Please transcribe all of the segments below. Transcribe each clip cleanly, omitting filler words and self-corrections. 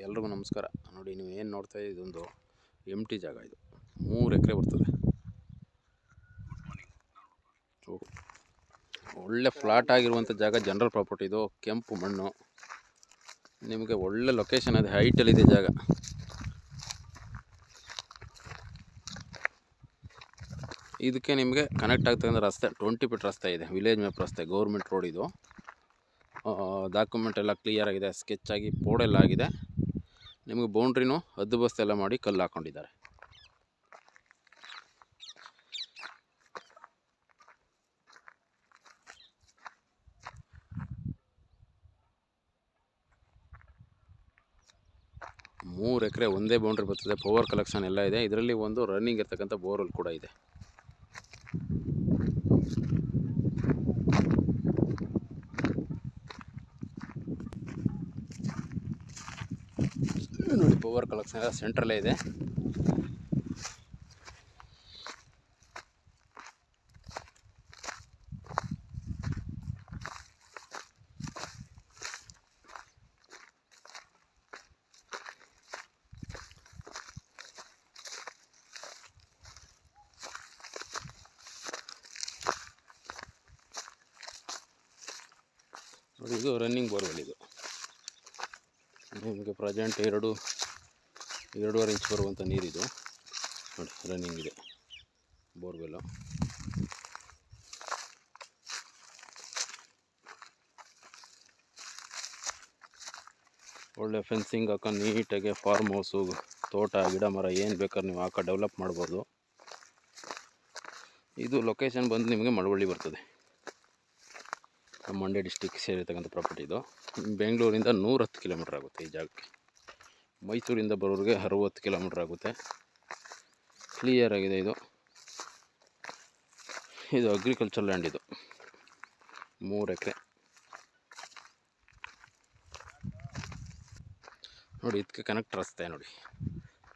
ಎಲ್ರಿಗೂ ನಮಸ್ಕಾರ. ನೋಡಿ, ನೀವು ಏನು ನೋಡ್ತಾ ಇದ್ದೀವಿ, ಇದೊಂದು ಎಂಟಿ ಜಾಗ. ಇದು 3 ಎಕರೆ ಬರ್ತದೆ. ಒಳ್ಳೆ ಫ್ಲಾಟ್ ಆಗಿರುವಂಥ ಜಾಗ, ಜನರಲ್ ಪ್ರಾಪರ್ಟಿ. ಇದು ಕೆಂಪು ಮಣ್ಣು, ನಿಮಗೆ ಒಳ್ಳೆ ಲೊಕೇಶನ್ ಇದೆ, ಹೈಟಲ್ಲಿದೆ ಜಾಗ. ಇದಕ್ಕೆ ನಿಮಗೆ ಕನೆಕ್ಟ್ ಆಗ್ತಕ್ಕಂಥ ರಸ್ತೆ 20 ಫೀಟ್ ರಸ್ತೆ ಇದೆ, ವಿಲೇಜ್ ಮ್ಯಾಪ್ ರಸ್ತೆ, ಗೌರ್ಮೆಂಟ್ ರೋಡ್. ಇದು ಡಾಕ್ಯುಮೆಂಟ್ ಎಲ್ಲ ಕ್ಲಿಯರ್ ಆಗಿದೆ, ಸ್ಕೆಚ್ ಆಗಿ ಪೋಡೆಲ್ಲ ಆಗಿದೆ. ನಿಮಗೆ ಬೌಂಡ್ರಿನೂ ಹದ್ದುಬಸ್ತು ಎಲ್ಲ ಮಾಡಿ ಕಲ್ಲು ಹಾಕ್ಕೊಂಡಿದ್ದಾರೆ. ಮೂರು ಎಕರೆ ಒಂದೇ ಬೌಂಡ್ರಿ ಬರ್ತದೆ. ಪವರ್ ಕಲೆಕ್ಷನ್ ಎಲ್ಲ ಇದೆ. ಇದರಲ್ಲಿ ಒಂದು ರನ್ನಿಂಗ್ ಇರ್ತಕ್ಕಂಥ ಬೋರ್ವೆಲ್ ಕೂಡ ಇದೆ. ನೋಡಿ, ಪವರ್ ಕಲೆಕ್ಷನ್ ಎಲ್ಲ ಸೆಂಟ್ರಲ್ಲೇ ಇದೆ. ನೋಡಿ, ಇದು ರನ್ನಿಂಗ್ ಬೋರ್ವೆಲ್. ಇದು ನಿಮಗೆ ಪ್ರೆಸೆಂಟ್ 2.5 ಇಂಚ್ ಬರುವಂಥ ನೀರಿದು. ನೋಡಿ, ರನ್ನಿಂಗ್ ಇದೆ ಬೋರ್ವೆಲ್ಲು. ಒಳ್ಳೆ ಫೆನ್ಸಿಂಗ್ ಹಾಕೊಂಡು ನೀಟಾಗಿ ಫಾರ್ಮ್ ಹೌಸು, ತೋಟ, ಗಿಡ ಮರ ಏನು ಬೇಕಾದ್ರೆ ನೀವು ಡೆವಲಪ್ ಮಾಡ್ಬೋದು. ಇದು ಲೊಕೇಶನ್ ಬಂದು ನಿಮಗೆ ಮಳವಳ್ಳಿ ಬರ್ತದೆ, ಮಂಡ್ಯ ಡಿಸ್ಟಿಕ್ ಸೇರಿರ್ತಕ್ಕಂಥ ಪ್ರಾಪರ್ಟಿ. ಇದು ಬೆಂಗಳೂರಿಂದ 110 ಕಿಲೋಮೀಟ್ರ್ ಆಗುತ್ತೆ ಈ ಜಾಗಕ್ಕೆ. ಮೈಸೂರಿಂದ ಬರೋರಿಗೆ 60 ಕಿಲೋಮೀಟ್ರ್ ಆಗುತ್ತೆ. ಕ್ಲಿಯರ್ ಆಗಿದೆ. ಇದು ಅಗ್ರಿಕಲ್ಚರ್ ಲ್ಯಾಂಡ್. ಇದು 3 ಎಕರೆ. ನೋಡಿ, ಇದಕ್ಕೆ ಕನೆಕ್ಟ್ ರಸ್ತೆ. ನೋಡಿ,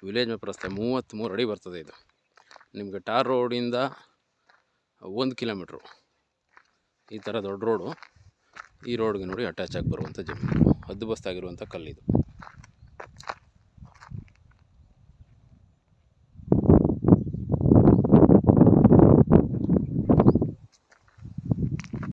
ವಿಲೇಜ್ ಮ್ಯಾಪ್ ರಸ್ತೆ 33 ಅಡಿ ಬರ್ತದೆ. ಇದು ನಿಮಗೆ ಟಾರ್ ರೋಡಿಂದ 1 ಕಿಲೋಮೀಟ್ರು ಈ ಥರ ದೊಡ್ಡ ರೋಡು. ಈ ರೋಡ್ಗೆ ನೋಡಿ ಅಟ್ಯಾಚ್ ಆಗಿ ಬರುವಂಥ ಜಮೀನು, ಹದ್ದುಬಸ್ತಾಗಿರುವಂಥ ಕಲ್ಲಿದು.